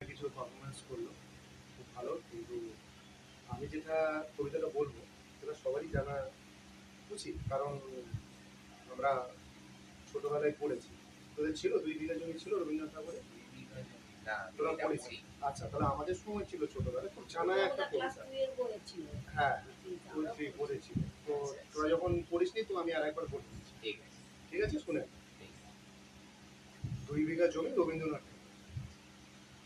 কিছু পারফরমেন্স করলো, খুব ভালো। কিন্তু আমি যেটা কবিতাটা বলবো সেটা সবারই জানা উচিত, কারণ আমরা ছোটবেলায় পড়েছি। তোদের ছিল 2 বিঘা জমি ছিল রবীন্দ্রনাথ ঠাকুরের? না, তোরা এটা পড়েছি? পড়ি। আচ্ছা, তাহলে আমাদের সময় ছিল ছোটবেলায় খুব জানা একটা কবিতা। হ্যাঁ, 2-3 পড়েছি। তো আচ্ছা, তোরা যখন পড়িসনি তো আমি আর একবার বলে দিচ্ছি। ঠিক আছে, ঠিক আছে, শুনে। ঠিক আছে। 2 বিঘা জমি রবীন্দ্রনাথ ঠাকুর।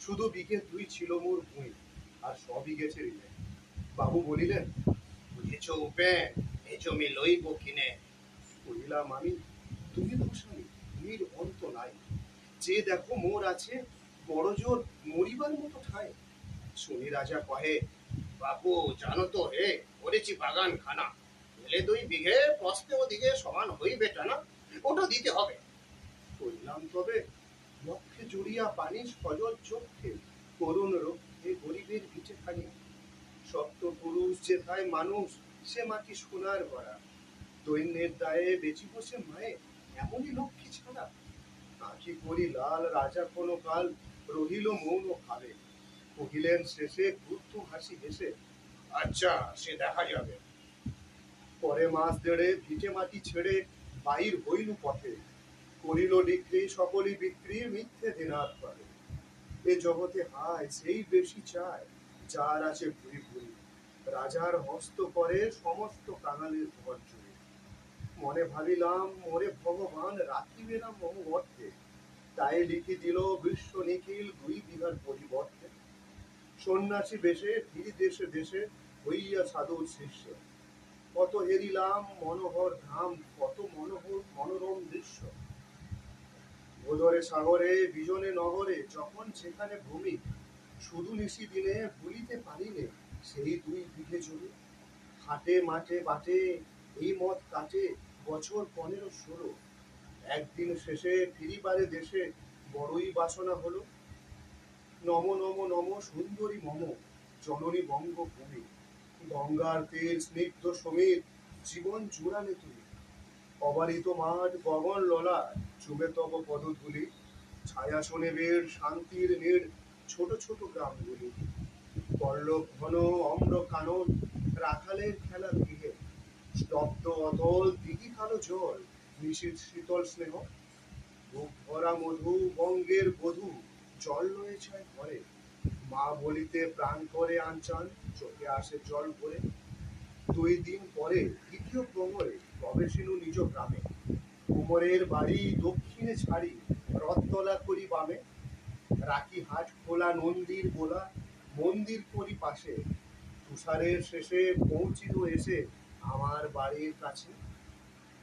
শুধু বিঘে 2 ছিল মোর ভূমি, আর সবই গেছে ঋণে। বাবু বলিলেন, বুঝেছ উপেন, এ জমি লইব কিনে। কহিলাম আমি, তুমি গোস্বামী, তুমির অন্ত নাই। যে দেখো মোর আছে বড় জোর মরিবার মতো ঠাই। শুনি রাজা কহে, বাবু জানো তো হে, করেছি বাগান খানা। এলে 2 বিঘে পস্তে ওদিকে সমান হইবে টানা, ওটা দিতে হবে। কইলাম তবে, লক্ষ্যে জড়িয়া পানি সজল চক্ষে, করুণ রক্ষে গরিবের পিঠে খানি। সপ্ত পুরুষ যেথায় মানুষ, সে মাটি সোনার গড়া। দৈন্যের দায়ে বেঁচি বসে মায়ে, এমনই লক্ষ্মী ছাড়া। আঁখি করি লাল রাজা কোনো কাল রহিল মৌন ভাবে। কহিলেন শেষে ক্রুদ্ধ হাসি হেসে, আচ্ছা সে দেখা যাবে। পরে মাস দেড়ে ভিটে মাটি ছেড়ে বাহির হইল পথে। করিল ডিক্রি সকলই বিক্রি মিথ্যে দিনার পারে। এ জগতে হায় সেই বেশি চায়, যার আছে ভুরি ভুরি। রাজার হস্ত করে সমস্ত কাঙালের ঘর জুড়ে। মনে ভাবিলাম মোরে ভগবান রাখিবে না মম অর্থে, তাই লিখি দিল বিশ্ব নিখিল 2 বিঘার পরিবর্তে। সন্ন্যাসী বেশে ফিরি দেশে দেশে হইয়া সাধুর শিষ্য। কত হেরিলাম মনোহর ধাম, কত মনোহর মনোরম দৃশ্য। ভোদরে সাগরে বিজনে নগরে যখন সেখানে ভূমি, শুধু নিশি দিনে ভুলিতে পারিলে সেই 2 বিঘে জমি। হাটে মাঠে বাটে এই মত কাটে বছর 15-16। একদিন শেষে ফিরিবারে দেশে বড়ই বাসনা হলো। নম নম নম সুন্দরী মম জননী বঙ্গভূমি। গঙ্গার তীর স্নিগ্ধ সমীর, জীবন জুড়ালে তুমি। অবারিত মাঠ গগন ললাট, চুমে তব পদধূলি। ছায়া শোনে বেড় শান্তির নীড়, ছোট ছোট গ্রামগুলি। পল্লব ঘন অম্র কানন, রাখালের খেলা গৃহে। স্তব্ধ অতল দিঘি কালো জল, নিশীথ শীতল স্নেহ। বুক ভরা মধু বঙ্গের বধূ, জল লয়ে যায় ঘরে। মা বলিতে প্রাণ করে আনচান, চোখে আসে জল ভরে। 2 দিন পরে দ্বিতীয় প্রহরে প্রবেশিনু নিজ গ্রামে। কুমোরের বাড়ি দক্ষিণে ছাড়ি, রথতলা করি বামে। রাখি হাট খোলা নন্দীর গোলা, মন্দির করি পাশে। তুষারের শেষে পৌঁছিল এসে আমার বাড়ির কাছে।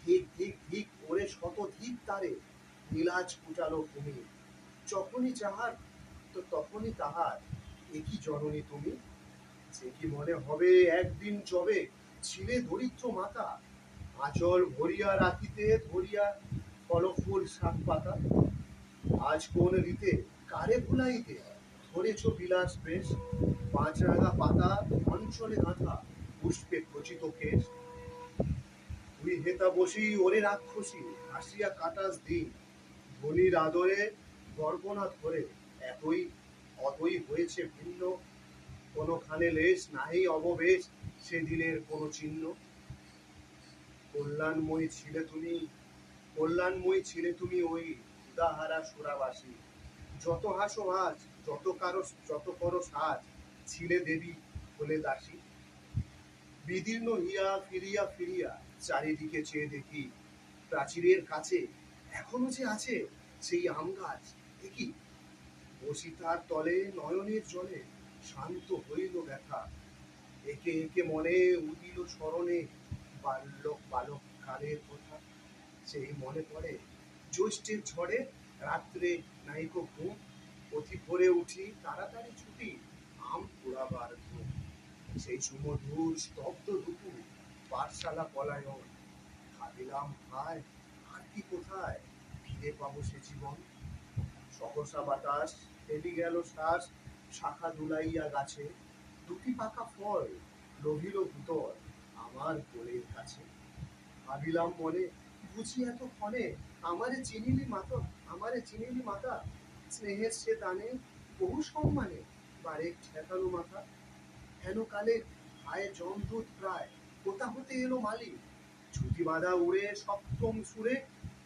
ধিক ধিক ধিক ওরে শত ধিক তারে, নীলাজ ফুটালো ভূমি। যখনই যাহার তো তখনই তাহার, একই জননী তুমি। সে কি মনে হবে একদিন যবে ছিলে দরিদ্র মাতা, আঁচল ভরিয়া রাখিতে ধরিয়া ফলফুল শাক পাতা। আজ কোন রীতে কারে ভুলাইতে ধরেছ বিলাস বেশ, 5 রাঙা পাতা অঞ্চলে গাঁথা, পুষ্পে খচিত কেশ। তুই হেতা বসি ওরে রাক্ষসী, হাসিয়া কাটাস দিন। ধনির আদরে গর্বনা ধরে, এতই অতই হয়েছে ভিন্ন। কোনোখানে লেশ নাহি অববেশ, সেদিনের কোনো চিহ্ন। কল্যাণময়ী ছিলে তুমি, কল্যাণময়ী ছিলে তুমি ওই উদাহারা সুরাবাসী। যত হাসো হাস, যত করো সাজ, ছিলে দেবী হলে দাসী। বিদীর্ণ হিয়া ফিরিয়া ফিরিয়া চারিদিকে চেয়ে দেখি, প্রাচীরের কাছে এখনো যে আছে সেই আম গাছ। দেখি বসি তার তলে নয়নের জলে, শান্ত হইল ব্যথা। একে একে মনে উদিল স্মরণে বাল্যক বালক কালের কথা। সেই মনে পড়ে জ্যৈষ্ঠের ঝড়ে রাত্রে নাইকো ঘুম, অতি ভোরে উঠি তাড়াতাড়ি ছুটি, আম কুড়াবার ঘুম। সেই সুমধুর স্তব্ধ দুপুর, পাঠশালা পলায়ন। ভাবিলাম হায়, আর কি কোথায় ফিরে পাবো সে জীবন। সহসা বাতাস ফেলি গেল শ্বাস, শাখা দুলাইয়া গাছে। 2টি পাকা ফল রহিল ভূতল আমার কোলের কাছে। ভাবিলাম মনে, বুঝি এতক্ষণে আমারে চিনিলি মাতা, আমারে চিনিলি মাতা। স্নেহের সে দানে বহু সম্মানে বারেক ঠেকালো মাথা। হেন কালে হায় জমদূত প্রায় কোথা হতে এলো মালি। ছুটি বাঁধা উড়ে সপ্তম সুরে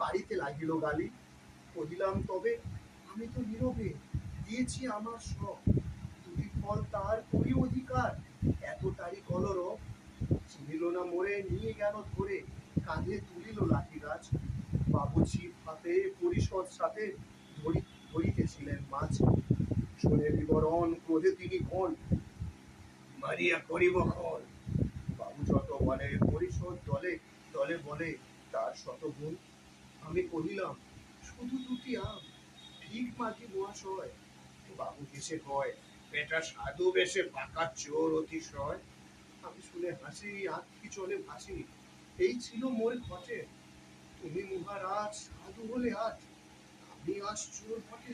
পাড়িতে লাগিল গালি। কহিলাম তবে আমি তো নীরবে দিয়েছি আমার সব, দুটি ফল তার করি অধিকার, এত তারি কলরব। চিনিল না মোরে নিয়ে গেল ধরে, কাঁধে তুলিল লাঠি গাছ। বাবু ছিপ হাতে পরিষদ সাথে ধরিতেছিলেন মাছ। শুনে বিবরণ ক্রোধে তিনি ঘন, মারিয়া করিব খন। বাবু যত বলে পরিষদ দলে দলে বলে তার শতগুণ। আমি কহিলাম শুধু দুটি আম, ঠিক মাটি মহাশয়। বাবু হেসে কয়, বেটা সাধু বেশে পাকা চোর অতিশয়। আমি শুনে হাসি আঁখি চলে ভাসি, এই ছিল মোর ঘটে। তুমি মহারাজ সাধু হলে আজ, আমি আজ চোর ঘটে।